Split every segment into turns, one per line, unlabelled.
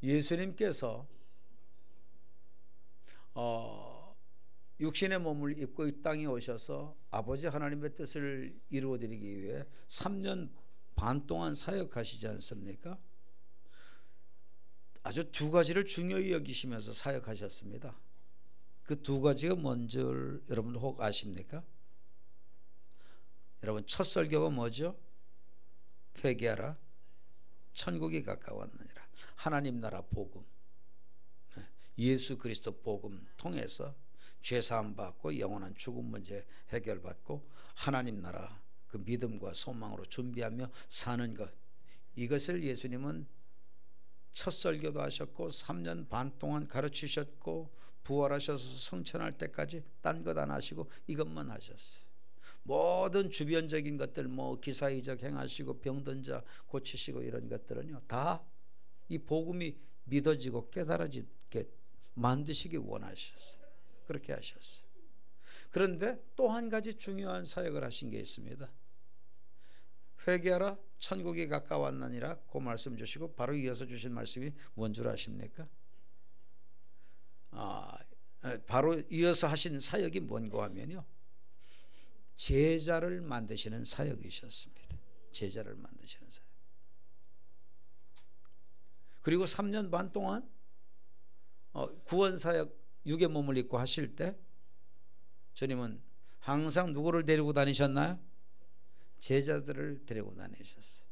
예수님께서 육신의 몸을 입고 이 땅에 오셔서 아버지 하나님의 뜻을 이루어드리기 위해 3년 반 동안 사역하시지 않습니까? 아주 두 가지를 중요히 여기시면서 사역하셨습니다. 그 두 가지가 뭔지 여러분 혹 아십니까? 여러분, 첫 설교가 뭐죠? 회개하라, 천국이 가까웠느니라. 하나님 나라 복음, 예수 그리스도 복음 통해서 죄사함 받고 영원한 죽음 문제 해결받고 하나님 나라 그 믿음과 소망으로 준비하며 사는 것, 이것을 예수님은 첫 설교도 하셨고 3년 반 동안 가르치셨고 부활하셔서 성천할 때까지 딴 것 안 하시고 이것만 하셨어요. 모든 주변적인 것들, 뭐 기사이적 행하시고 병든 자 고치시고 이런 것들은요, 다 이 복음이 믿어지고 깨달아지게 만드시기 원하셨어요. 그렇게 하셨어요. 그런데 또 한 가지 중요한 사역을 하신 게 있습니다. 회개하라, 천국이 가까웠느니라 그 말씀 주시고 바로 이어서 주신 말씀이 뭔 줄 아십니까? 바로 이어서 하신 사역이 뭔가 하면요, 제자를 만드시는 사역이셨습니다. 제자를 만드시는 사역. 그리고 3년 반 동안 구원사역, 육의 몸을 입고 하실 때 주님은 항상 누구를 데리고 다니셨나요? 제자들을 데리고 다니셨어요.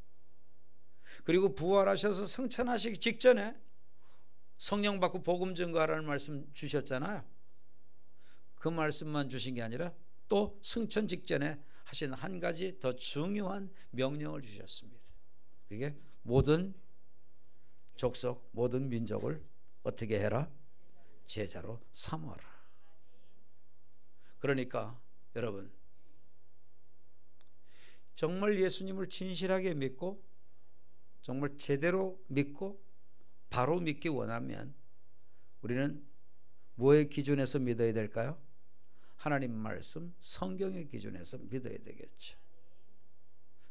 그리고 부활하셔서 성천하시기 직전에 성령 받고 복음 증거하라는 말씀 주셨잖아요. 그 말씀만 주신 게 아니라 또 승천 직전에 하신 한 가지 더 중요한 명령을 주셨습니다. 그게 모든 족속, 모든 민족을 어떻게 해라? 제자로 삼아라. 그러니까 여러분, 정말 예수님을 진실하게 믿고 정말 제대로 믿고 바로 믿기 원하면 우리는 뭐의 기준에서 믿어야 될까요? 하나님 말씀, 성경의 기준에서 믿어야 되겠죠.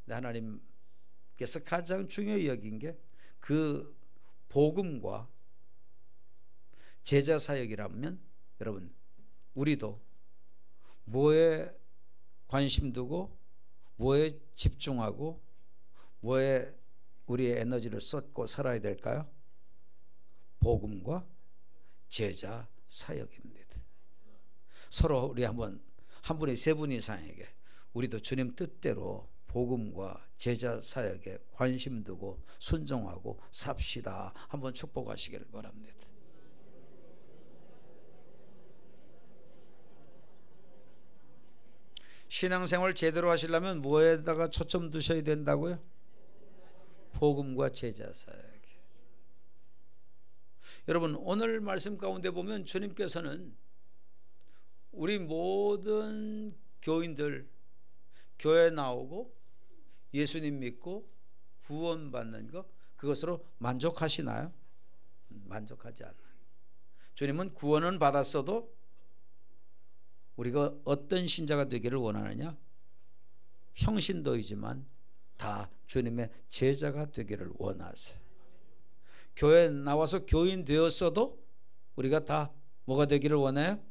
근데 하나님께서 가장 중요히 여긴 게 그 복음과 제자 사역이라면, 여러분, 우리도 뭐에 관심 두고 뭐에 집중하고 뭐에 우리의 에너지를 쏟고 살아야 될까요? 복음과 제자 사역입니다. 서로 우리 한 분이 세 분 이상에게 우리도 주님 뜻대로 복음과 제자 사역에 관심 두고 순종하고 삽시다. 한번 축복하시기를 바랍니다. 신앙생활 제대로 하시려면 뭐에다가 초점 두셔야 된다고요? 복음과 제자 사역. 여러분, 오늘 말씀 가운데 보면 주님께서는 우리 모든 교인들 교회 나오고 예수님 믿고 구원받는 것, 그것으로 만족하시나요? 만족하지 않아요. 주님은 구원은 받았어도 우리가 어떤 신자가 되기를 원하느냐? 평신도이지만 다 주님의 제자가 되기를 원하세요. 교회 나와서 교인 되었어도 우리가 다 뭐가 되기를 원해요?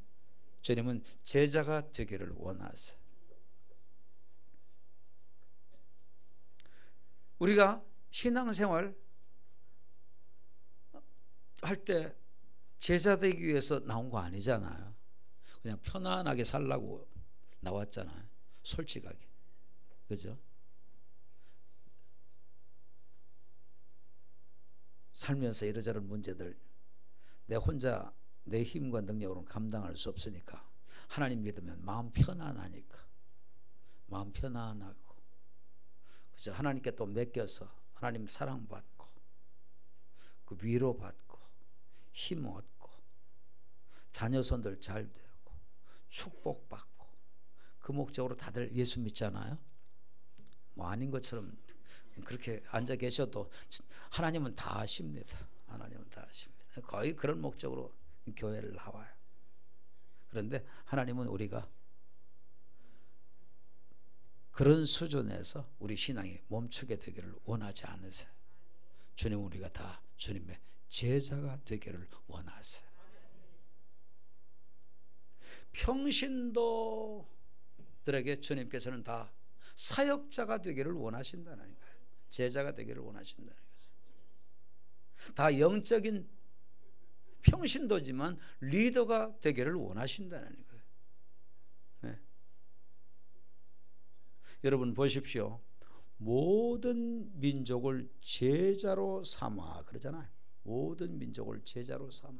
주님은 제자가 되기를 원하세요. 우리가 신앙생활 할 때 제자 되기 위해서 나온 거 아니잖아요. 그냥 편안하게 살라고 나왔잖아요. 솔직하게. 그죠? 살면서 이러저런 문제들 내 혼자 내 힘과 능력으로는 감당할 수 없으니까 하나님 믿으면 마음 편안하니까, 마음 편안하고, 그죠? 하나님께 또 맡겨서 하나님 사랑받고 그 위로받고 힘 얻고 자녀손들 잘 되고 축복받고, 그 목적으로 다들 예수 믿잖아요. 뭐 아닌 것처럼 그렇게 앉아 계셔도 하나님은 다 아십니다. 하나님은 다 아십니다. 거의 그런 목적으로 교회를 나와요. 그런데 하나님은 우리가 그런 수준에서 우리 신앙이 멈추게 되기를 원하지 않으세요. 주님은 우리가 다 주님의 제자가 되기를 원하세요. 평신도들에게 주님께서는 다 사역자가 되기를 원하신다는 거예요. 제자가 되기를 원하신다는 것은 다 영적인 평신도지만 리더가 되기를 원하신다는 거예요. 네. 여러분 보십시오. 모든 민족을 제자로 삼아 그러잖아요. 모든 민족을 제자로 삼아.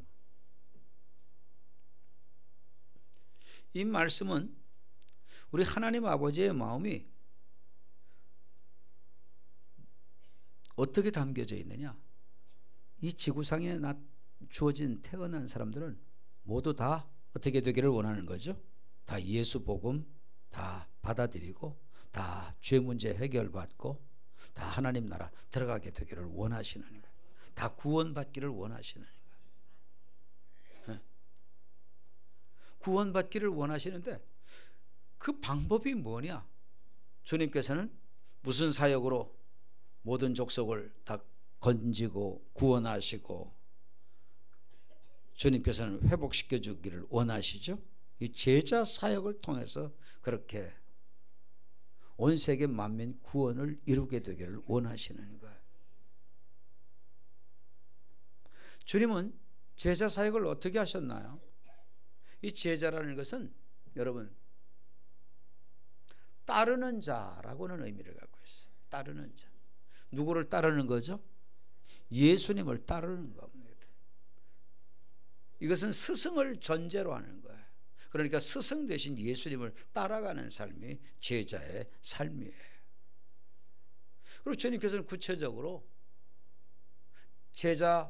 이 말씀은 우리 하나님 아버지의 마음이 어떻게 담겨져 있느냐? 이 지구상에 주어진 태어난 사람들은 모두 다 어떻게 되기를 원하는 거죠? 다 예수 복음 다 받아들이고 다 죄 문제 해결받고 다 하나님 나라 들어가게 되기를 원하시는 거예요. 다 구원받기를 원하시는 거예요. 네. 구원받기를 원하시는데 그 방법이 뭐냐? 주님께서는 무슨 사역으로 모든 족속을 다 건지고 구원하시고 주님께서는 회복시켜 주기를 원하시죠. 이 제자 사역을 통해서 그렇게 온 세계 만민 구원을 이루게 되기를 원하시는 거예요. 주님은 제자 사역을 어떻게 하셨나요? 이 제자라는 것은 여러분 따르는 자라고는 의미를 갖고 있어요. 따르는 자. 누구를 따르는 거죠? 예수님을 따르는 겁니다. 이것은 스승을 전제로 하는 거예요. 그러니까 스승 대신 예수님을 따라가는 삶이 제자의 삶이에요. 그리고 주님께서는 구체적으로 제자는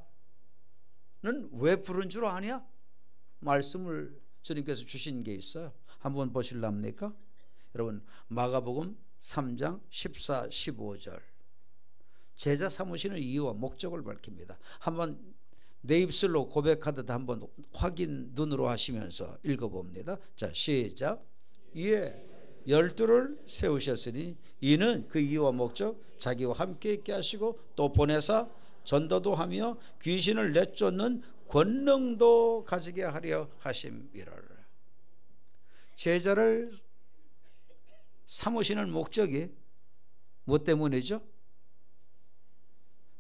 왜 부른 줄 아냐? 말씀을 주님께서 주신 게 있어요. 한번 보실랍니까? 여러분 마가복음 3장 14, 15절 제자 삼으시는 이유와 목적을 밝힙니다. 한번 내 입술로 고백하듯 한번 확인 눈으로 하시면서 읽어봅니다. 자, 시작. 이에 12를 세우셨으니 이는 그 이유와 목적 자기와 함께 있게 하시고 또 보내사 전도도 하며 귀신을 내쫓는 권능도 가지게 하려 하심이라. 제자를 삼으시는 목적이 무엇 때문이죠?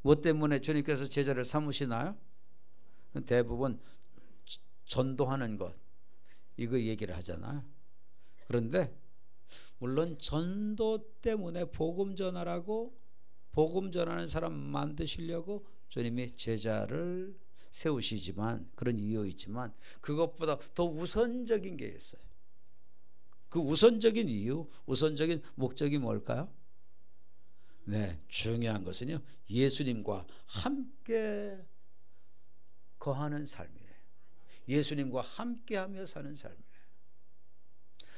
무엇 때문에 주님께서 제자를 삼으시나요? 대부분 전도하는 것 이거 얘기를 하잖아요. 그런데 물론 전도 때문에 복음 전하라고 복음 전하는 사람 만드시려고 주님이 제자를 세우시지만 그런 이유 있지만 그것보다 더 우선적인 게 있어요. 그 우선적인 이유, 우선적인 목적이 뭘까요? 네, 중요한 것은요 예수님과 함께 거하는 삶이에요. 예수님과 함께하며 사는 삶이에요.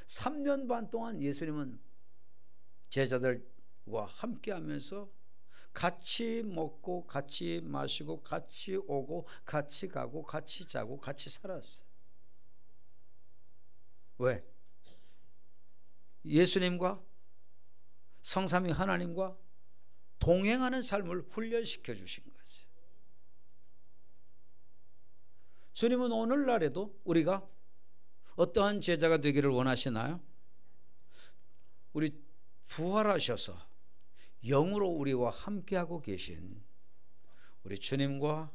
3년 반 동안 예수님은 제자들과 함께하면서 같이 먹고 같이 마시고 같이 오고 같이 가고 같이 자고 같이 살았어요. 왜? 예수님과 성삼위 하나님과 동행하는 삶을 훈련시켜 주신 거죠. 주님은 오늘날에도 우리가 어떠한 제자가 되기를 원하시나요? 우리 부활하셔서 영으로 우리와 함께하고 계신 우리 주님과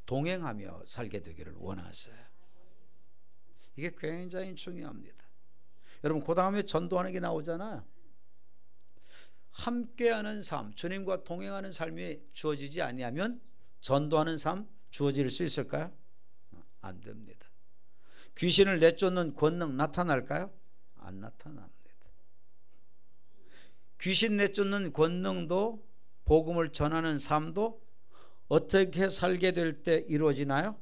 동행하며 살게 되기를 원하세요. 이게 굉장히 중요합니다. 여러분 그 다음에 전도하는 게 나오잖아요. 함께하는 삶, 주님과 동행하는 삶이 주어지지 아니하면 전도하는 삶 주어질 수 있을까요? 안 됩니다. 귀신을 내쫓는 권능 나타날까요? 안 나타납니다. 귀신 내쫓는 권능도 복음을 전하는 삶도 어떻게 살게 될 때 이루어지나요?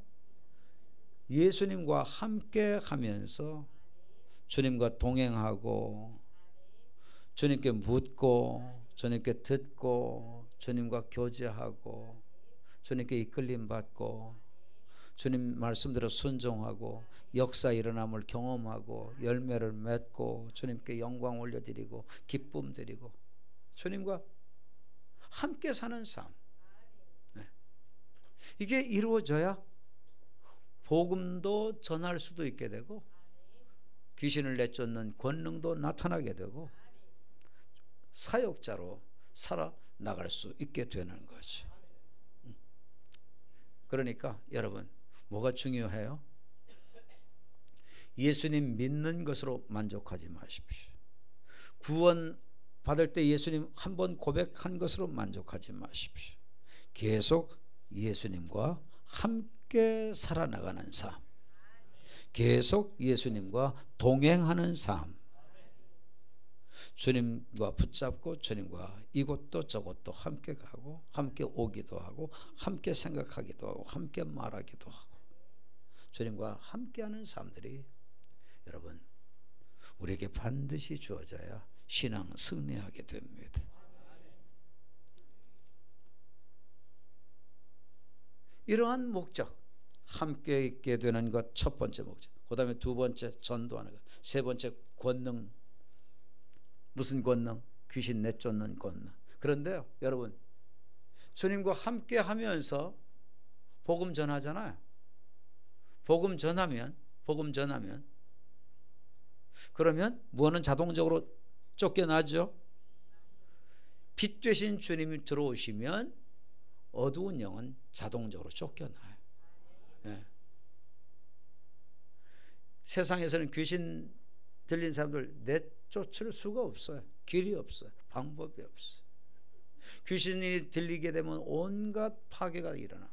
예수님과 함께 하면서 주님과 동행하고 주님께 묻고 주님께 듣고 주님과 교제하고 주님께 이끌림 받고 주님 말씀대로 순종하고 역사 일어남을 경험하고 열매를 맺고 주님께 영광 올려드리고 기쁨 드리고 주님과 함께 사는 삶. 네. 이게 이루어져야 복음도 전할 수도 있게 되고 귀신을 내쫓는 권능도 나타나게 되고 사역자로 살아나갈 수 있게 되는 거죠. 그러니까 여러분, 뭐가 중요해요? 예수님 믿는 것으로 만족하지 마십시오. 구원 받을 때 예수님 한 번 고백한 것으로 만족하지 마십시오. 계속 예수님과 함께 살아나가는 삶, 계속 예수님과 동행하는 삶, 주님과 붙잡고 주님과 이곳도 저곳도 함께 가고 함께 오기도 하고 함께 생각하기도 하고 함께 말하기도 하고 주님과 함께하는 삶들이 여러분 우리에게 반드시 주어져야 신앙 승리하게 됩니다. 이러한 목적, 함께 있게 되는 것 첫 번째 목적, 그 다음에 두 번째 전도하는 것, 세 번째 권능. 무슨 권능? 귀신 내쫓는 권능. 그런데요 여러분, 주님과 함께 하면서 복음 전하잖아요. 복음 전하면 그러면 뭐는 자동적으로 쫓겨나죠? 빛 되신 주님이 들어오시면 어두운 영은 자동적으로 쫓겨나요. 네. 세상에서는 귀신 들린 사람들 내쫓을 수가 없어요. 길이 없어요. 방법이 없어요. 귀신이 들리게 되면 온갖 파괴가 일어납니다.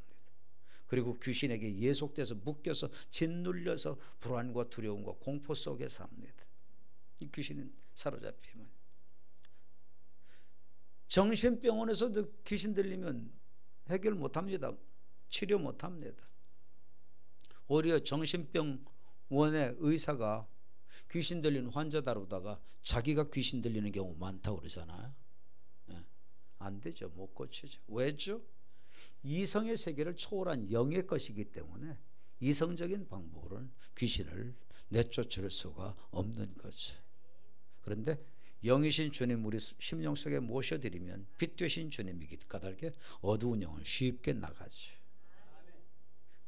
그리고 귀신에게 예속돼서 묶여서 짓눌려서 불안과 두려움과 공포 속에 삽니다. 이 귀신은 사로잡히면 정신병원에서도 귀신 들리면 해결 못합니다. 치료 못합니다. 오히려 정신병원의 의사가 귀신 들린 환자 다루다가 자기가 귀신 들리는 경우 많다고 그러잖아요. 안 되죠. 못 고치죠. 왜죠? 이성의 세계를 초월한 영의 것이기 때문에 이성적인 방법으로는 귀신을 내쫓을 수가 없는 거죠. 그런데 영이신 주님 우리 심령 속에 모셔드리면 빛 되신 주님이 까닭에 어두운 영은 쉽게 나가죠.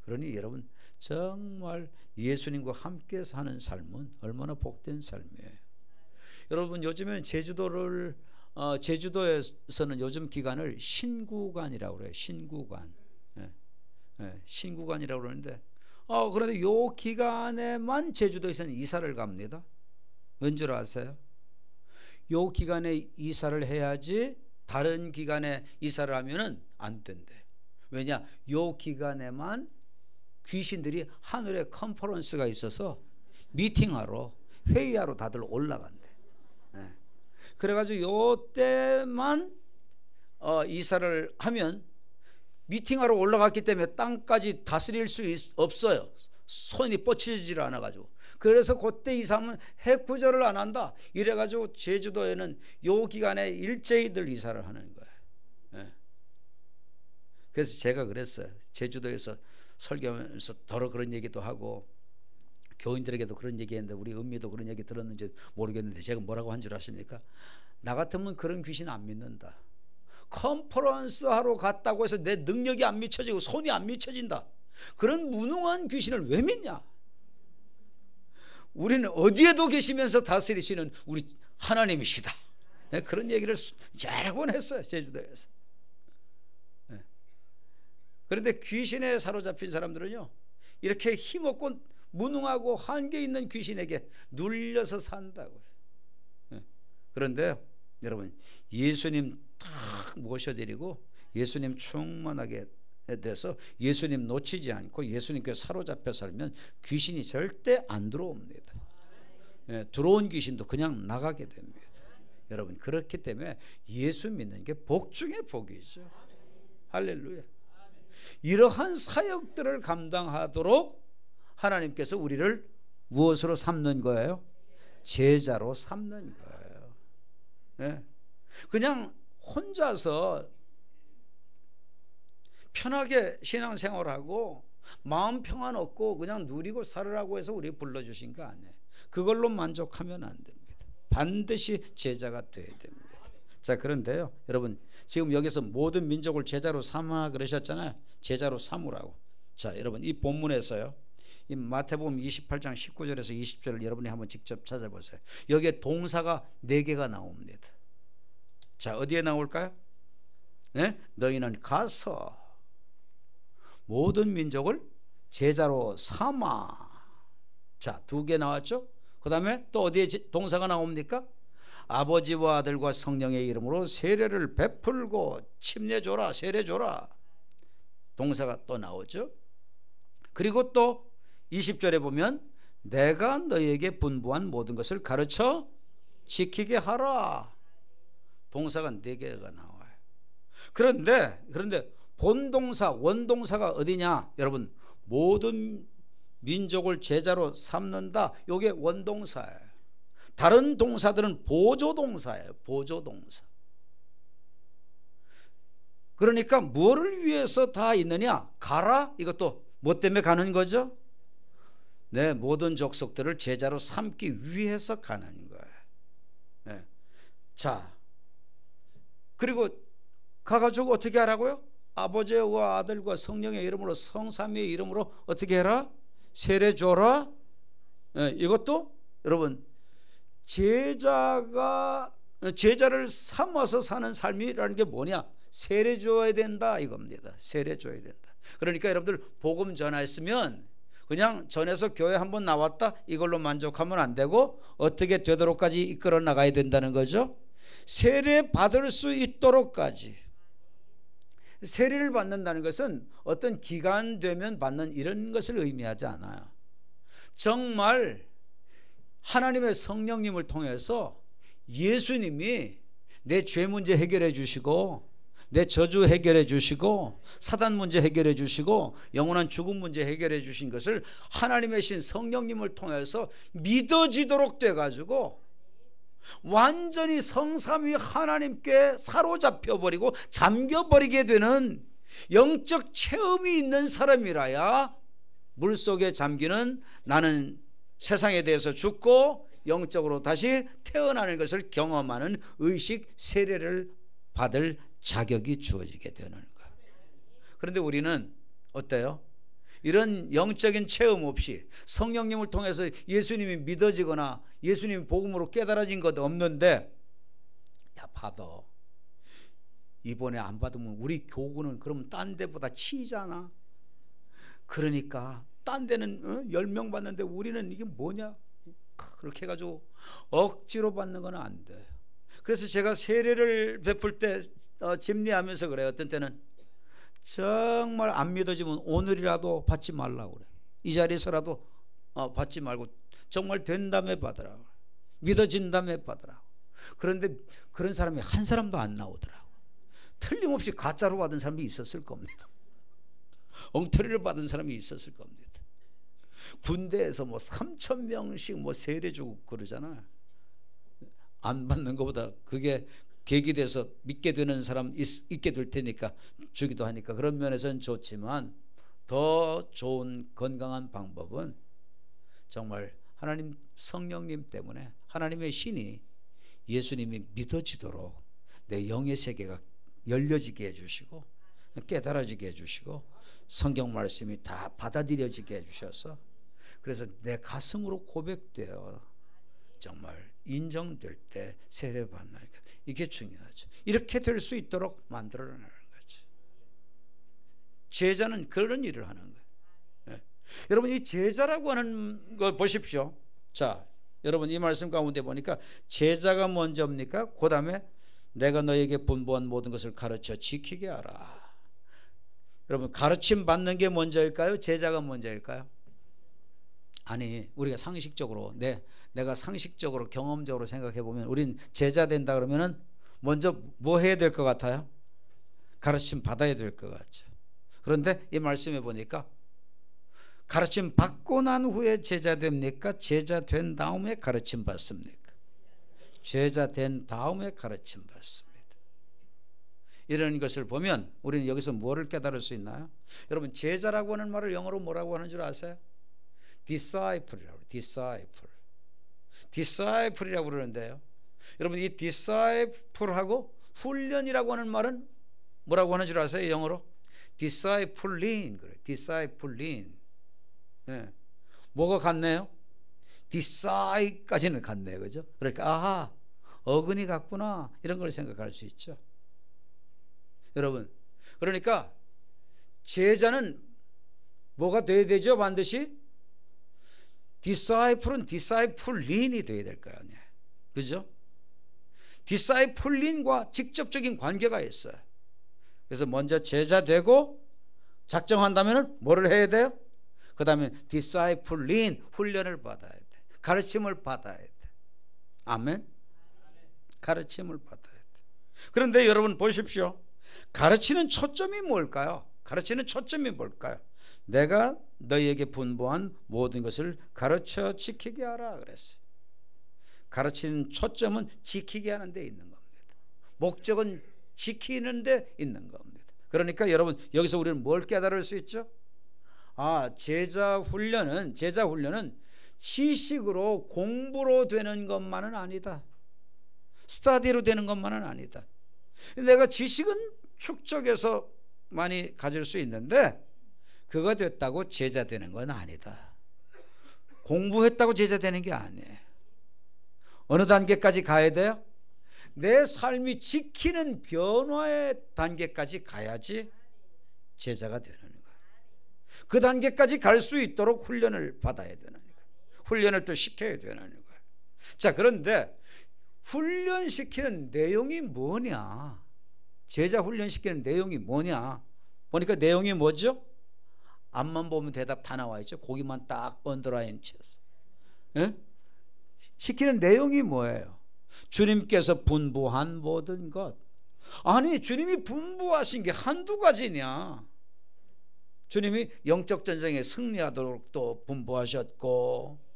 그러니 여러분 정말 예수님과 함께 사는 삶은 얼마나 복된 삶이에요. 여러분 요즘엔 제주도에서는 요즘 기간을 신구간이라고 그래요. 신구간. 신구간이라고 그러는데 그런데 요 기간에만 제주도에서는 이사를 갑니다. 왠 줄 아세요? 요 기간에 이사를 해야지 다른 기간에 이사를 하면은 안 된대. 왜냐? 요 기간에만 귀신들이 하늘에 컨퍼런스가 있어서 미팅하러 회의하러 다들 올라간대. 그래가지고 요 때만 이사를 하면 미팅하러 올라갔기 때문에 땅까지 다스릴 수 없어요. 손이 뻗치질 않아가지고. 그래서 그때 이사하면 해구절을 안 한다. 이래가지고 제주도에는 요 기간에 일제히들 이사를 하는 거예요. 그래서 제가 그랬어요. 제주도에서 설교하면서 더러 그런 얘기도 하고 교인들에게도 그런 얘기했는데 우리 은미도 그런 얘기 들었는지 모르겠는데 제가 뭐라고 한 줄 아십니까? 나 같으면 그런 귀신 안 믿는다. 컨퍼런스 하러 갔다고 해서 내 능력이 안 미쳐지고 손이 안 미쳐진다. 그런 무능한 귀신을 왜 믿냐? 우리는 어디에도 계시면서 다스리시는 우리 하나님이시다. 그런 얘기를 여러 번 했어요. 제주도에서. 그런데 귀신에 사로잡힌 사람들은요 이렇게 힘없고 무능하고 한계 있는 귀신에게 눌려서 산다고요. 그런데 여러분 예수님 딱 모셔드리고 예수님 충만하게 돼서 예수님 놓치지 않고 예수님께 사로잡혀 살면 귀신이 절대 안 들어옵니다. 들어온 귀신도 그냥 나가게 됩니다. 여러분 그렇기 때문에 예수 믿는 게 복 중에 복이죠. 할렐루야. 이러한 사역들을 감당하도록 하나님께서 우리를 무엇으로 삼는 거예요? 제자로 삼는 거예요. 그냥 혼자서 편하게 신앙생활하고 마음 평안 얻고 그냥 누리고 살으라고 해서 우리 불러주신 거 아니에요. 그걸로 만족하면 안 됩니다. 반드시 제자가 돼야 됩니다. 자, 그런데요, 여러분, 지금 여기서 모든 민족을 제자로 삼아 그러셨잖아요. 제자로 삼으라고. 자, 여러분, 이 본문에서요, 이 마태복음 28장 19절에서 20절을 여러분이 한번 직접 찾아보세요. 여기에 동사가 4개가 나옵니다. 자, 어디에 나올까요? 네? 너희는 가서 모든 민족을 제자로 삼아. 자, 2개 나왔죠? 그 다음에 또 어디에 동사가 나옵니까? 아버지와 아들과 성령의 이름으로 세례를 베풀고 침례줘라, 세례줘라. 동사가 또 나오죠. 그리고 또 20절에 보면 내가 너희에게 분부한 모든 것을 가르쳐 지키게 하라. 동사가 4개가 나와요. 그런데 본동사, 원동사가 어디냐? 여러분, 모든 민족을 제자로 삼는다. 이게 원동사예요. 다른 동사들은 보조동사예요. 보조동사. 그러니까 뭐를 위해서 다 있느냐? 가라? 이것도 뭐 때문에 가는 거죠? 네, 모든 족속들을 제자로 삼기 위해서 가는 거예요. 네. 자, 그리고 가가지고 어떻게 하라고요? 아버지와 아들과 성령의 이름으로, 성삼위의 이름으로 어떻게 해라? 세례 줘라. 네, 이것도 여러분, 제자를 삼아서 사는 삶이라는 게 뭐냐? 세례 줘야 된다 이겁니다. 세례 줘야 된다. 그러니까 여러분들 복음 전했으면 그냥 전해서 교회 한번 나왔다 이걸로 만족하면 안 되고 어떻게 되도록까지 이끌어 나가야 된다는 거죠. 세례 받을 수 있도록까지. 세례를 받는다는 것은 어떤 기간 되면 받는 이런 것을 의미하지 않아요. 정말 하나님의 성령님을 통해서 예수님이 내 죄 문제 해결해 주시고, 내 저주 해결해 주시고, 사단 문제 해결해 주시고, 영원한 죽음 문제 해결해 주신 것을 하나님의 신 성령님을 통해서 믿어지도록 돼가지고 완전히 성삼위 하나님께 사로잡혀 버리고 잠겨버리게 되는 영적 체험이 있는 사람이라야 물속에 잠기는 나는 세상에 대해서 죽고 영적으로 다시 태어나는 것을 경험하는 의식 세례를 받을 자격이 주어지게 되는 거예요. 그런데 우리는 어때요? 이런 영적인 체험 없이 성령님을 통해서 예수님이 믿어지거나 예수님이 복음으로 깨달아진 것 없는데, 야, 받아. 이번에 안 받으면 우리 교구는 그럼 딴 데보다 치잖아. 그러니까 딴 데는 10명 받는데 우리는 이게 뭐냐? 그렇게 해가지고 억지로 받는 건 안 돼요. 그래서 제가 세례를 베풀 때 집례하면서 그래요. 어떤 때는 정말 안 믿어지면 오늘이라도 받지 말라고 그래. 이 자리에서라도 받지 말고 정말 된 다음에 받으라고, 믿어진 다음에 받으라고. 그런데 그런 사람이 한 사람도 안 나오더라고. 틀림없이 가짜로 받은 사람이 있었을 겁니다. 엉터리를 받은 사람이 있었을 겁니다. 군대에서 뭐 3,000명씩 뭐 세례 주고 그러잖아. 안 받는 것보다 그게 계기 돼서 믿게 되는 사람 있게 될 테니까 주기도 하니까 그런 면에서는 좋지만, 더 좋은 건강한 방법은 정말 하나님 성령님 때문에 하나님의 신이 예수님이 믿어지도록 내 영의 세계가 열려지게 해주시고 깨달아지게 해주시고 성경 말씀이 다 받아들여지게 해주셔서, 그래서 내 가슴으로 고백되어 정말 인정될 때 세례받는 것, 이게 중요하죠. 이렇게 될 수 있도록 만들어내는 거죠. 제자는 그런 일을 하는 거예요. 네. 여러분, 이 제자라고 하는 걸 보십시오. 자, 여러분 이 말씀 가운데 보니까 제자가 먼저입니까? 그 다음에 내가 너에게 분부한 모든 것을 가르쳐 지키게 하라. 여러분, 가르침 받는 게 먼저일까요? 제자가 먼저일까요? 아니, 우리가 상식적으로 내가 상식적으로 경험적으로 생각해 보면 우린 제자 된다 그러면은 먼저 뭐 해야 될 것 같아요? 가르침 받아야 될 것 같죠. 그런데 이 말씀에 보니까 가르침 받고 난 후에 제자 됩니까? 제자 된 다음에 가르침 받습니까? 제자 된 다음에 가르침 받습니다. 이런 것을 보면 우리는 여기서 뭐를 깨달을 수 있나요? 여러분, 제자라고 하는 말을 영어로 뭐라고 하는 줄 아세요? disciple이라고. disciple이라고 그러는데요, 여러분 이 disciple하고 훈련이라고 하는 말은 뭐라고 하는 줄 아세요? 영어로 discipline 그래. discipline. 네. 뭐가 같네요? 디사이까지는 같네요. 그죠? 그러니까 아하 어근이 같구나 이런 걸 생각할 수 있죠. 여러분 그러니까 제자는 뭐가 돼야 되죠? 반드시 디사이플은 디사이플린이 돼야 될 거 아니에요. 그죠? 디사이플린과 직접적인 관계가 있어요. 그래서 먼저 제자 되고 작정한다면 뭐를 해야 돼요? 그 다음에 디사이플린 훈련을 받아야 돼. 가르침을 받아야 돼. 아멘. 가르침을 받아야 돼. 그런데 여러분 보십시오. 가르치는 초점이 뭘까요? 가르치는 초점이 뭘까요? 내가 너희에게 분부한 모든 것을 가르쳐 지키게 하라 그랬어요. 가르치는 초점은 지키게 하는 데 있는 겁니다. 목적은 지키는 데 있는 겁니다. 그러니까 여러분 여기서 우리는 뭘 깨달을 수 있죠? 제자 훈련은 지식으로 공부로 되는 것만은 아니다. 스터디로 되는 것만은 아니다. 내가 지식은 축적해서 많이 가질 수 있는데 그거 됐다고 제자 되는 건 아니다. 공부했다고 제자 되는 게 아니에요. 어느 단계까지 가야 돼요? 내 삶이 지키는 변화의 단계까지 가야지 제자가 되는 거예요. 그 단계까지 갈 수 있도록 훈련을 받아야 되는 거예요. 훈련을 또 시켜야 되는 거예요. 자, 그런데 훈련시키는 내용이 뭐냐? 제자 훈련시키는 내용이 뭐냐? 보니까 내용이 뭐죠? 앞만 보면 대답 다 나와 있죠. 거기만 딱 언더라인 쳤어. 예? 시키는 내용이 뭐예요? 주님께서 분부한 모든 것. 아니 주님이 분부하신 게 한두 가지냐? 주님이 영적 전쟁에 승리하도록 또 분부하셨고,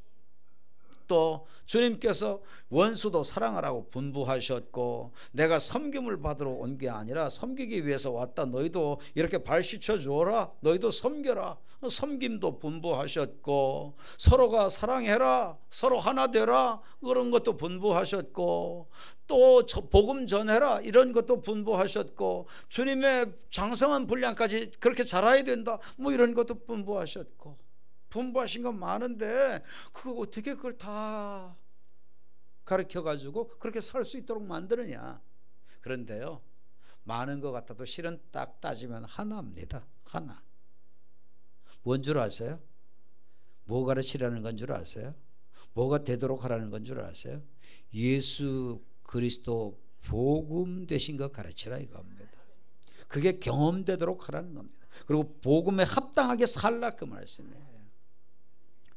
또 주님께서 원수도 사랑하라고 분부하셨고, 내가 섬김을 받으러 온 게 아니라 섬기기 위해서 왔다. 너희도 이렇게 발시쳐 주어라. 너희도 섬겨라. 섬김도 분부하셨고, 서로가 사랑해라. 서로 하나 되라. 그런 것도 분부하셨고, 또 복음 전해라. 이런 것도 분부하셨고, 주님의 장성한 분량까지 그렇게 자라야 된다. 뭐 이런 것도 분부하셨고. 분부하신 건 많은데 그거 어떻게 그걸 다 가르쳐 가지고 그렇게 살 수 있도록 만드느냐? 그런데요, 많은 것 같아도 실은 딱 따지면 하나입니다. 하나. 뭔 줄 아세요? 뭐 가르치라는 건 줄 아세요? 뭐가 되도록 하라는 건 줄 아세요? 예수 그리스도 복음 되신 거 가르치라 이겁니다. 그게 경험되도록 하라는 겁니다. 그리고 복음에 합당하게 살라 그 말씀이에요.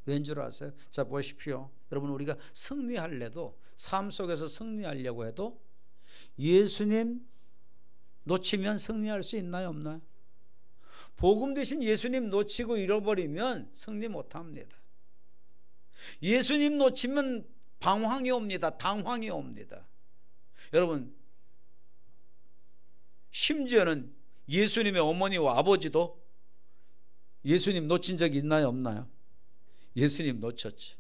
왠 줄 아세요? 자 보십시오. 여러분 우리가 승리하려도, 삶 속에서 승리하려고 해도 예수님 놓치면 승리할 수 있나요 없나요? 복음 대신 예수님 놓치고 잃어버리면 승리 못합니다. 예수님 놓치면 방황이 옵니다. 당황이 옵니다. 여러분 심지어는 예수님의 어머니와 아버지도 예수님 놓친 적이 있나요 없나요? 예수님 놓쳤죠.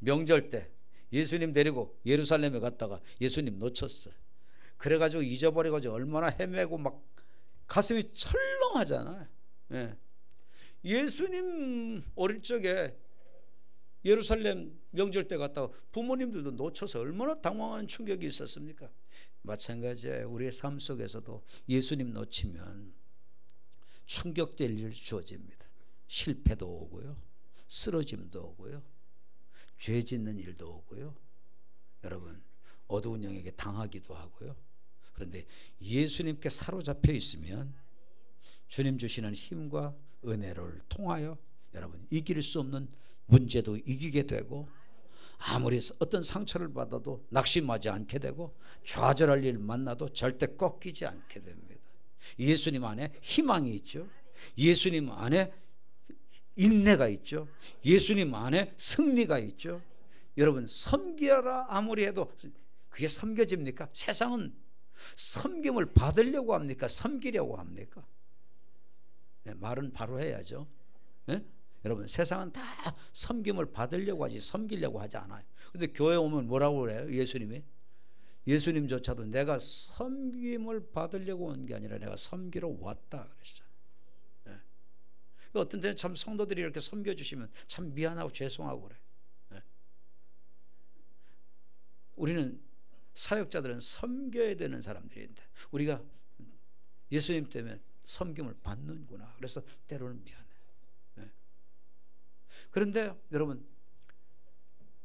명절 때 예수님 데리고 예루살렘에 갔다가 예수님 놓쳤어요. 그래가지고 잊어버려가지고 얼마나 헤매고 막 가슴이 철렁하잖아요. 예. 예수님 어릴 적에 예루살렘 명절 때 갔다가 부모님들도 놓쳐서 얼마나 당황한 충격이 있었습니까? 마찬가지예요. 우리의 삶 속에서도 예수님 놓치면 충격될 일 주어집니다. 실패도 오고요, 쓰러짐도 오고요, 죄 짓는 일도 오고요, 여러분 어두운 영에게 당하기도 하고요. 그런데 예수님께 사로잡혀 있으면 주님 주시는 힘과 은혜를 통하여 여러분 이길 수 없는 문제도 이기게 되고, 아무리 어떤 상처를 받아도 낙심하지 않게 되고, 좌절할 일 만나도 절대 꺾이지 않게 됩니다. 예수님 안에 희망이 있죠. 예수님 안에 인내가 있죠. 예수님 안에 승리가 있죠. 여러분 섬기라 아무리 해도 그게 섬겨집니까? 세상은 섬김을 받으려고 합니까? 섬기려고 합니까? 네, 말은 바로 해야죠. 네? 여러분 세상은 다 섬김을 받으려고 하지 섬기려고 하지 않아요. 근데 교회 오면 뭐라고 그래요? 예수님조차도 내가 섬김을 받으려고 온 게 아니라 내가 섬기러 왔다 그러시잖아요. 네. 어떤 때는 참 성도들이 이렇게 섬겨주시면 참 미안하고 죄송하고 그래. 네. 우리는 사역자들은 섬겨야 되는 사람들인데 우리가 예수님 때문에 섬김을 받는구나. 그래서 때로는 미안해. 네. 그런데 여러분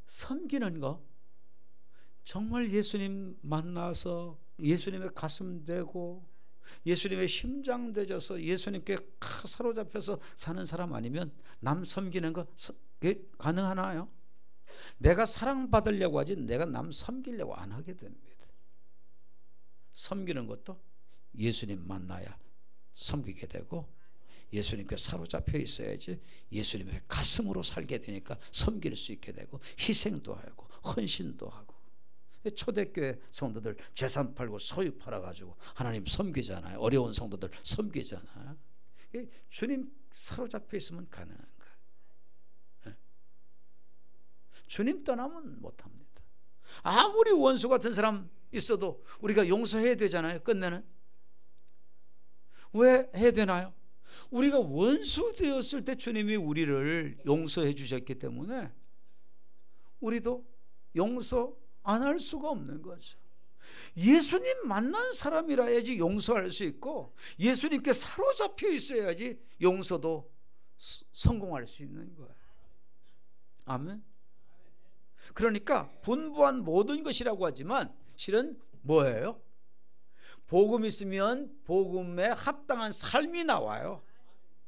섬기는 거 정말 예수님 만나서 예수님의 가슴 되고 예수님의 심장 되져서 예수님께 사로잡혀서 사는 사람 아니면 남 섬기는 거 가능하나요? 내가 사랑받으려고 하지 내가 남 섬기려고 안 하게 됩니다. 섬기는 것도 예수님 만나야 섬기게 되고 예수님께 사로잡혀 있어야지 예수님의 가슴으로 살게 되니까 섬길 수 있게 되고 희생도 하고 헌신도 하고. 초대교회 성도들 재산 팔고 소유 팔아가지고 하나님 섬기잖아요. 어려운 성도들 섬기잖아요. 주님 사로잡혀 있으면 가능한 거예요. 주님 떠나면 못합니다. 아무리 원수 같은 사람 있어도 우리가 용서해야 되잖아요. 끝내는. 왜 해야 되나요? 우리가 원수 되었을 때 주님이 우리를 용서해 주셨기 때문에 우리도 용서 안 할 수가 없는 거죠. 예수님 만난 사람이라야지 용서할 수 있고 예수님께 사로잡혀 있어야지 용서도 성공할 수 있는 거예요. 아멘. 그러니까 분부한 모든 것이라고 하지만 실은 뭐예요? 복음 있으면 복음에 합당한 삶이 나와요.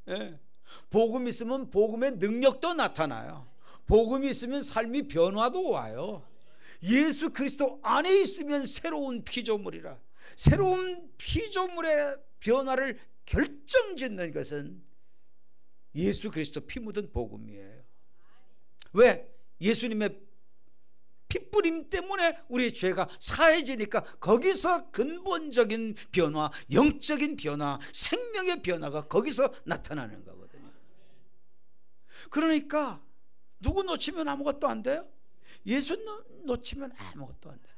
예. 복음 있으면 복음의 능력도 나타나요. 복음이 있으면 삶이 변화도 와요. 예수 그리스도 안에 있으면 새로운 피조물이라. 새로운 피조물의 변화를 결정짓는 것은 예수 그리스도 피 묻은 복음이에요. 왜? 예수님의 핏뿌림 때문에 우리의 죄가 사해지니까 거기서 근본적인 변화, 영적인 변화, 생명의 변화가 거기서 나타나는 거거든요. 그러니까 누구 놓치면 아무것도 안 돼요? 예수 놓치면 아무것도 안 돼요.